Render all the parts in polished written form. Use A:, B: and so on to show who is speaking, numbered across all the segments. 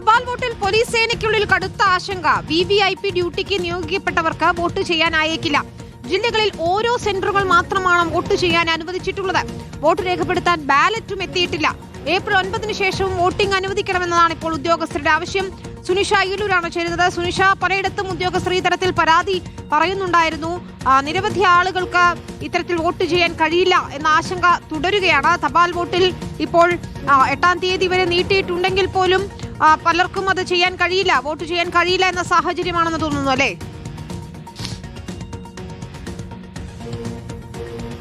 A: തപാൽ വോട്ടിൽ പോലീസ് സേനയ്ക്കുള്ളിൽ കടുത്ത ആശങ്ക. VVIP ഡ്യൂട്ടിക്ക് നിയോഗിക്കപ്പെട്ടവർക്ക് വോട്ട് ചെയ്യാനായേക്കില്ല. ജില്ലകളിൽ ഓരോ സെന്ററുകൾ മാത്രമാണ് വോട്ട് ചെയ്യാൻ അനുവദിച്ചിട്ടുള്ളത്. വോട്ട് രേഖപ്പെടുത്താൻ ബാലറ്റും എത്തിയിട്ടില്ല. ഏപ്രിൽ 9 ശേഷവും വോട്ടിംഗ് അനുവദിക്കണമെന്നതാണ് ഇപ്പോൾ ഉദ്യോഗസ്ഥരുടെ ആവശ്യം. സുനിഷ അയ്യലൂരാണ് ചേരുന്നത്. സുനിഷ, പലയിടത്തും ഉദ്യോഗസ്ഥർ ഈ തരത്തിൽ പരാതി പറയുന്നുണ്ടായിരുന്നു. നിരവധി ആളുകൾക്ക് ഇത്തരത്തിൽ വോട്ട് ചെയ്യാൻ കഴിയില്ല എന്ന ആശങ്ക തുടരുകയാണ്. തപാൽ വോട്ടിൽ ഇപ്പോൾ 8-ാം തീയതി വരെ നീട്ടിയിട്ടുണ്ടെങ്കിൽ പോലും പലർക്കും അത് ചെയ്യാൻ കഴിയില്ല, വോട്ട് ചെയ്യാൻ കഴിയില്ല എന്ന സാഹചര്യമാണെന്ന് തോന്നുന്നു, അല്ലേ?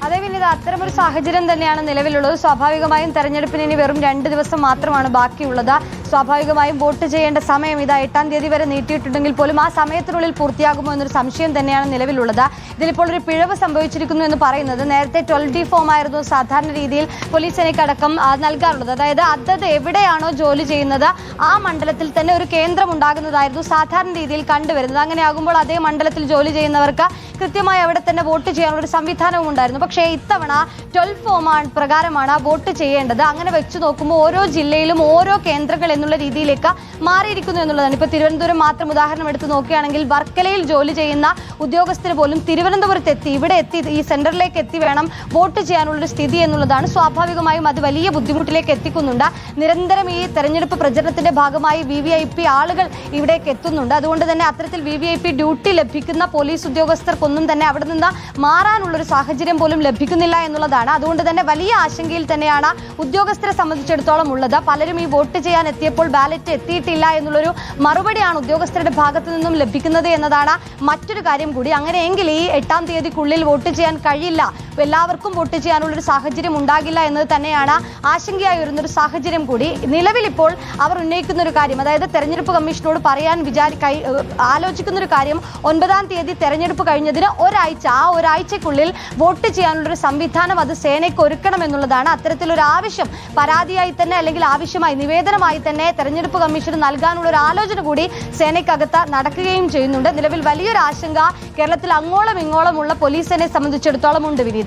B: അതേ വിനീത, അത്തരമൊരു സാഹചര്യം തന്നെയാണ് നിലവിലുള്ളത്. സ്വാഭാവികമായും തെരഞ്ഞെടുപ്പിന് ഇനി വെറും 2 ദിവസം മാത്രമാണ് ബാക്കിയുള്ളത്. സ്വാഭാവികമായും വോട്ട് ചെയ്യേണ്ട സമയം ഇതാ 8-ാം തീയതി വരെ നീട്ടിയിട്ടുണ്ടെങ്കിൽ പോലും ആ സമയത്തിനുള്ളിൽ പൂർത്തിയാകുമോ എന്നൊരു സംശയം തന്നെയാണ് നിലവിലുള്ളത്. ഇതിലിപ്പോൾ ഒരു പിഴവ് സംഭവിച്ചിരിക്കുന്നു എന്ന് പറയുന്നത്, നേരത്തെ 12D ഫോം ആയിരുന്നു സാധാരണ രീതിയിൽ പോലീസ് സേനയ്ക്കടക്കം നൽകാറുള്ളത്. അതായത് അതത് എവിടെയാണോ ജോലി ചെയ്യുന്നത് ആ മണ്ഡലത്തിൽ തന്നെ ഒരു കേന്ദ്രം ഉണ്ടാകുന്നതായിരുന്നു സാധാരണ രീതിയിൽ കണ്ടുവരുന്നത്. അങ്ങനെ ആകുമ്പോൾ അതേ മണ്ഡലത്തിൽ ജോലി ചെയ്യുന്നവർക്ക് കൃത്യമായി അവിടെ തന്നെ വോട്ട് ചെയ്യാനുള്ള ഒരു സംവിധാനവും ഉണ്ടായിരുന്നു. പക്ഷേ ഇത്തവണ 12 ഫോം പ്രകാരമാണ് വോട്ട് ചെയ്യേണ്ടത്. അങ്ങനെ വെച്ച് നോക്കുമ്പോൾ ഓരോ ജില്ലയിലും ഓരോ കേന്ദ്രങ്ങൾ എന്നുള്ള രീതിയിലേക്ക് മാറിയിരിക്കുന്നു എന്നുള്ളതാണ്. ഇപ്പോൾ തിരുവനന്തപുരം മാത്രം ഉദാഹരണം എടുത്ത് നോക്കുകയാണെങ്കിൽ വർക്കലയിൽ ജോലി ചെയ്യുന്ന ഉദ്യോഗസ്ഥർ പോലും തിരുവനന്തപുരത്ത് എത്തി, ഇവിടെ എത്തി, ഈ സെന്ററിലേക്ക് എത്തി വേണം വോട്ട് ചെയ്യാനുള്ളൊരു സ്ഥിതി എന്നുള്ളതാണ്. സ്വാഭാവികമായും അത് വലിയ ബുദ്ധിമുട്ടിലേക്ക് എത്തിക്കുന്നുണ്ട്. നിരന്തരം ഈ തെരഞ്ഞെടുപ്പ് പ്രചരണത്തിന്റെ ഭാഗമായി VVIP ആളുകൾ ഇവിടേക്ക് എത്തുന്നുണ്ട്. അതുകൊണ്ട് തന്നെ അത്തരത്തിൽ VVIP ഡ്യൂട്ടി ലഭിക്കുന്ന പോലീസ് ഉദ്യോഗസ്ഥർക്കൊന്നും തന്നെ അവിടെ നിന്ന് മാറാനുള്ളൊരു സാഹചര്യം പോലും ലഭിക്കുന്നില്ല എന്നുള്ളതാണ്. അതുകൊണ്ട് തന്നെ വലിയ ആശങ്കയിൽ തന്നെയാണ് ഉദ്യോഗസ്ഥരെ സംബന്ധിച്ചിടത്തോളം ഉള്ളത്. പലരും ഈ വോട്ട് ചെയ്യാൻ എത്തിയപ്പോൾ ബാലറ്റ് എത്തിയിട്ടില്ല എന്നുള്ളൊരു മറുപടിയാണ് ഉദ്യോഗസ്ഥരുടെ ഭാഗത്തു നിന്നും ലഭിക്കുന്നത് എന്നതാണ് മറ്റൊരു കാര്യം കൂടി. അങ്ങനെയെങ്കിൽ ഈ 8-ാം തീയതിക്കുള്ളിൽ വോട്ട് ചെയ്യാൻ കഴിയില്ല, എല്ലാവർക്കും വോട്ട് ചെയ്യാനുള്ളൊരു സാഹചര്യം ഉണ്ടാകില്ല എന്നത് തന്നെയാണ് ആശങ്കയായി വരുന്നൊരു സാഹചര്യം കൂടി. നിലവിലിപ്പോൾ അവർ ഉന്നയിക്കുന്ന ഒരു കാര്യം, അതായത് തെരഞ്ഞെടുപ്പ് കമ്മീഷനോട് പറയാൻ ആലോചിക്കുന്ന ഒരു കാര്യം, 9-ാം തീയതി തെരഞ്ഞെടുപ്പ് കഴിഞ്ഞതിന് ഒരാഴ്ചക്കുള്ളിൽ വോട്ട് ചെയ്യാനുള്ളൊരു സംവിധാനം അത് സേനയ്ക്ക് ഒരുക്കണം എന്നുള്ളതാണ്. അത്തരത്തിലൊരു ആവശ്യം പരാതിയായി തന്നെ അല്ലെങ്കിൽ ആവശ്യമായി നിവേദനമായി തന്നെ തെരഞ്ഞെടുപ്പ് കമ്മീഷന് നൽകാനുള്ള ഒരു ആലോചന കൂടി സേനയ്ക്കകത്ത് നടക്കുകയും ചെയ്യുന്നുണ്ട്. നിലവിൽ വലിയൊരു ആശങ്ക കേരളത്തിൽ അങ്ങോളം ഇങ്ങോളമുള്ള പോലീസ് സേനയെ സംബന്ധിച്ചിടത്തോളം ഉണ്ട് വിനീത.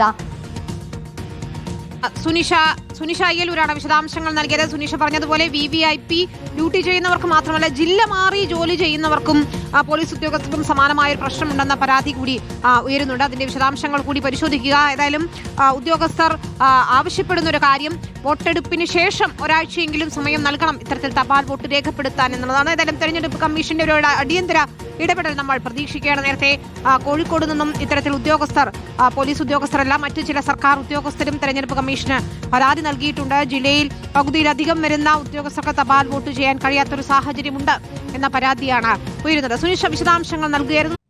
A: സുനിഷ അയ്യലൂരാണ് വിശദാംശങ്ങൾ നൽകിയത്. സുനിഷ പറഞ്ഞതുപോലെ VVIP ഡ്യൂട്ടി ചെയ്യുന്നവർക്ക് മാത്രമല്ല ജില്ല മാറി ജോലി ചെയ്യുന്നവർക്കും പോലീസ് ഉദ്യോഗസ്ഥർക്കും സമാനമായ ഒരു പ്രശ്നമുണ്ടെന്ന പരാതി കൂടി ഉയരുന്നുണ്ട്. അതിന്റെ വിശദാംശങ്ങൾ കൂടി പരിശോധിക്കുക. ഏതായാലും ഉദ്യോഗസ്ഥർ ആവശ്യപ്പെടുന്ന ഒരു കാര്യം, വോട്ടെടുപ്പിന് ശേഷം ഒരാഴ്ചയെങ്കിലും സമയം നൽകണം ഇത്തരത്തിൽ തപാൽ വോട്ട് രേഖപ്പെടുത്താൻ എന്നുള്ളതാണ്. ഏതായാലും തെരഞ്ഞെടുപ്പ് കമ്മീഷന്റെ ഒരു അടിയന്തര ഇടപെടൽ നമ്മൾ പ്രതീക്ഷിക്കുകയാണ്. നേരത്തെ കോഴിക്കോട് നിന്നും ഇത്തരത്തിൽ ഉദ്യോഗസ്ഥർ, പോലീസ് ഉദ്യോഗസ്ഥരല്ല മറ്റു ചില സർക്കാർ ഉദ്യോഗസ്ഥരും തെരഞ്ഞെടുപ്പ് കമ്മീഷന് പരാതി നൽകിയിട്ടുണ്ട്. ജില്ലയിൽ പകുതിയിലധികം വരുന്ന ഉദ്യോഗസ്ഥർക്ക് തപാൽ വോട്ട് ചെയ്യാൻ കഴിയാത്തൊരു സാഹചര്യമുണ്ട് എന്ന പരാതിയാണ് ഉയരുന്നത്. സുനിഷ വിശദാംശങ്ങൾ നൽകുകയായിരുന്നു.